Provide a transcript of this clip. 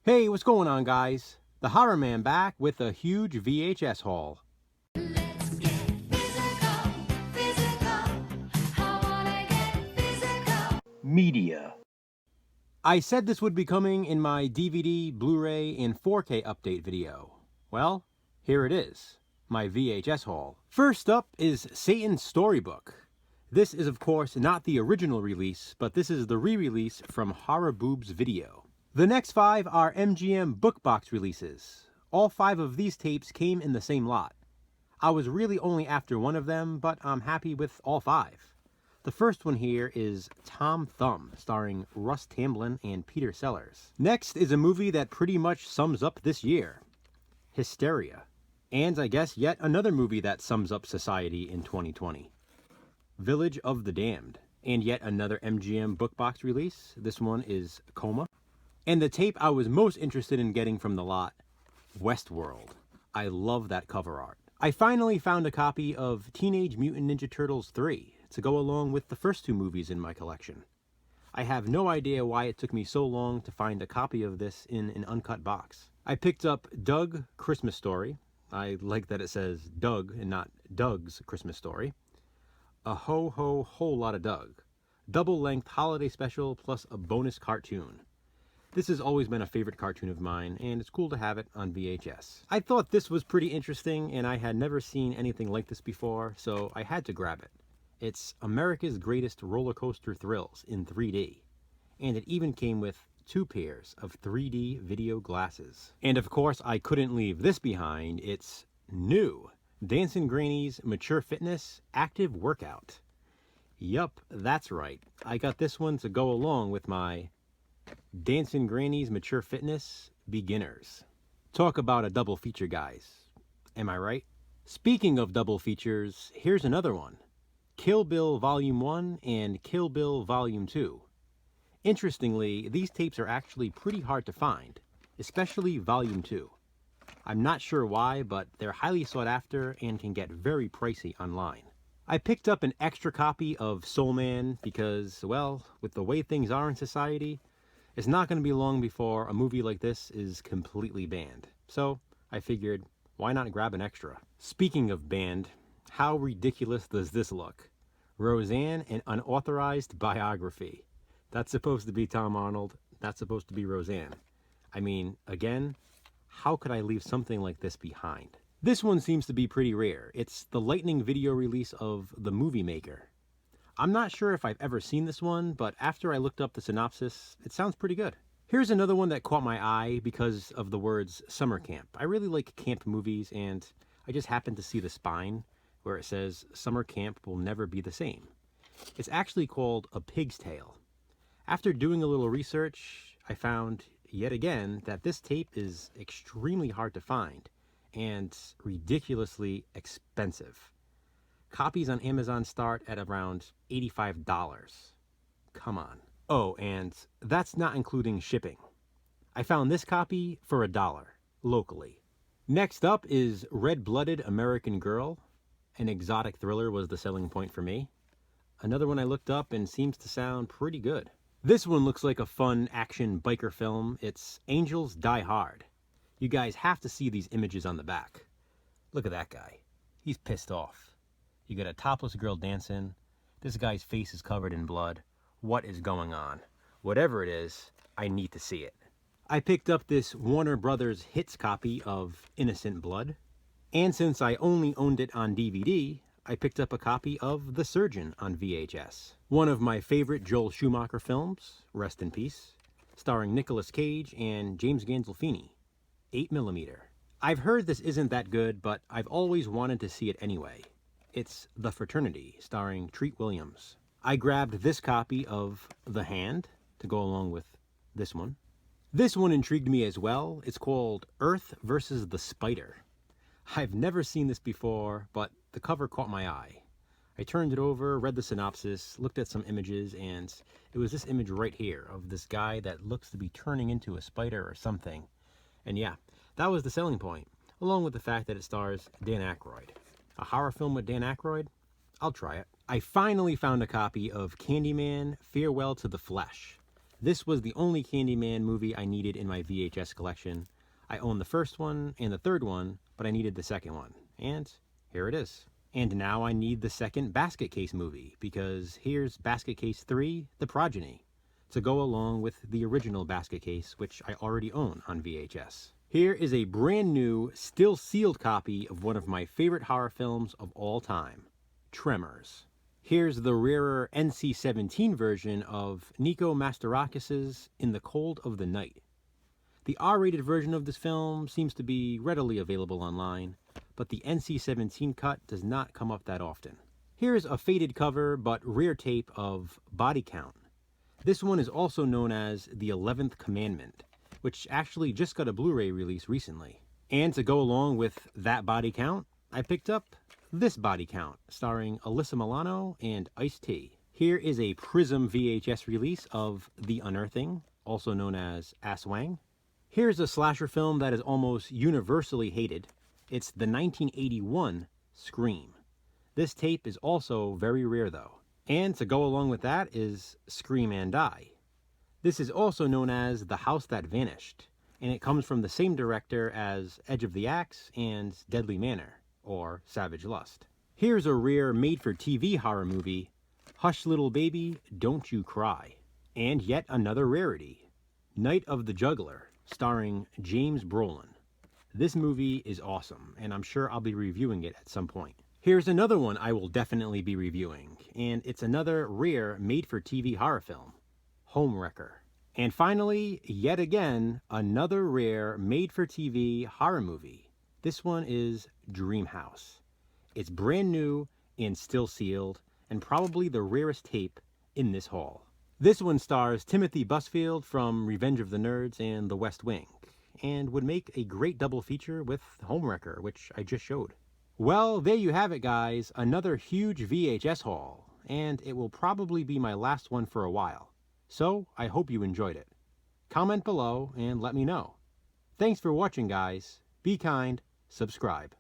Hey, what's going on, guys? The Horror Man back with a huge VHS haul. Let's get physical, physical. I wanna get physical. Media. I said this would be coming in my DVD, Blu-ray, and 4K update video. Well, here it is, my VHS haul. First up is Satan's Storybook. This is, of course, not the original release, but this is the re-release from Horror Boobs Video. The next 5 are MGM book box releases. All 5 of these tapes came in the same lot. I was really only after one of them, but I'm happy with all 5. The first one here is Tom Thumb, starring Russ Tamblyn and Peter Sellers. Next is a movie that pretty much sums up this year, Hysteria. And I guess yet another movie that sums up society in 2020, Village of the Damned. And yet another MGM book box release. This one is Coma. And the tape I was most interested in getting from the lot, Westworld. I love that cover art. I finally found a copy of Teenage Mutant Ninja Turtles 3 to go along with the first 2 movies in my collection. I have no idea why it took me so long to find a copy of this in an uncut box. I picked up Doug Christmas Story. I like that it says Doug and not Doug's Christmas Story. A whole lot of Doug. Double-length holiday special plus a bonus cartoon. This has always been a favorite cartoon of mine, and it's cool to have it on VHS. I thought this was pretty interesting, and I had never seen anything like this before, so I had to grab it. It's America's Greatest Roller Coaster Thrills in 3D, and it even came with 2 pairs of 3D video glasses. And of course, I couldn't leave this behind. It's new Dancing Granny's Mature Fitness Active Workout. Yup, that's right. I got this one to go along with my Dancing Granny's Mature Fitness Beginners. Talk about a double feature, guys. Am I right? Speaking of double features, here's another one. Kill Bill Volume 1 and Kill Bill Volume 2. Interestingly, these tapes are actually pretty hard to find, especially Volume 2. I'm not sure why, but they're highly sought after and can get very pricey online. I picked up an extra copy of Soul Man because, well, with the way things are in society, it's not going to be long before a movie like this is completely banned. So I figured, why not grab an extra? Speaking of banned, how ridiculous does this look? Roseanne, an unauthorized biography. That's supposed to be Tom Arnold. That's supposed to be Roseanne. I mean, again, how could I leave something like this behind? This one seems to be pretty rare. It's the Lightning video release of The Movie Maker. I'm not sure if I've ever seen this one, but after I looked up the synopsis, it sounds pretty good. Here's another one that caught my eye because of the words summer camp. I really like camp movies, and I just happened to see the spine where it says summer camp will never be the same. It's actually called A Pig's Tale. After doing a little research, I found yet again that this tape is extremely hard to find and ridiculously expensive. Copies on Amazon start at around $85. Come on. Oh, and that's not including shipping. I found this copy for $1, locally. Next up is Red-Blooded American Girl. An exotic thriller was the selling point for me. Another one I looked up and seems to sound pretty good. This one looks like a fun action biker film. It's Angels Die Hard. You guys have to see these images on the back. Look at that guy. He's pissed off. You got a topless girl dancing. This guy's face is covered in blood. What is going on? Whatever it is, I need to see it. I picked up this Warner Brothers Hits copy of Innocent Blood. And since I only owned it on DVD, I picked up a copy of The Surgeon on VHS. One of my favorite Joel Schumacher films, rest in peace, starring Nicolas Cage and James Gandolfini, 8mm. I've heard this isn't that good, but I've always wanted to see it anyway. It's The Fraternity, starring Treat Williams. I grabbed this copy of The Hand to go along with this one. This one intrigued me as well. It's called Earth versus the Spider. I've never seen this before, but the cover caught my eye. I turned it over, read the synopsis, looked at some images, and it was this image right here of this guy that looks to be turning into a spider or something. And yeah, that was the selling point, along with the fact that it stars Dan Aykroyd. A horror film with Dan Aykroyd? I'll try it. I finally found a copy of Candyman Farewell to the Flesh. This was the only Candyman movie I needed in my VHS collection. I own the first one and the third one, but I needed the second one. And here it is. And now I need the second Basket Case movie, because here's Basket Case 3, The Progeny, to go along with the original Basket Case, which I already own on VHS. Here is a brand new, still sealed copy of one of my favorite horror films of all time, Tremors. Here's the rarer NC-17 version of Nico Mastorakis' In the Cold of the Night. The R-rated version of this film seems to be readily available online, but the NC-17 cut does not come up that often. Here's a faded cover but rare tape of Body Count. This one is also known as The 11th Commandment, which actually just got a Blu-ray release recently. And to go along with that body count, I picked up this body count, starring Alyssa Milano and Ice-T. Here is a Prism VHS release of The Unearthing, also known as Aswang. Here's a slasher film that is almost universally hated. It's the 1981 Scream. This tape is also very rare though. And to go along with that is Scream and Die. This is also known as The House That Vanished, and it comes from the same director as Edge of the Axe and Deadly Manor, or Savage Lust. Here's a rare made-for-TV horror movie, Hush Little Baby, Don't You Cry. And yet another rarity, Night of the Juggler, starring James Brolin. This movie is awesome, and I'm sure I'll be reviewing it at some point. Here's another one I will definitely be reviewing, and it's another rare made-for-TV horror film, Homewrecker. And finally, yet again, another rare made-for-TV horror movie. This one is Dream House. It's brand new and still sealed, and probably the rarest tape in this haul. This one stars Timothy Busfield from Revenge of the Nerds and The West Wing, and would make a great double feature with Homewrecker, which I just showed. Well, there you have it, guys. Another huge VHS haul, and it will probably be my last one for a while. So, I hope you enjoyed it. Comment below and let me know. Thanks for watching, guys. Be kind, subscribe.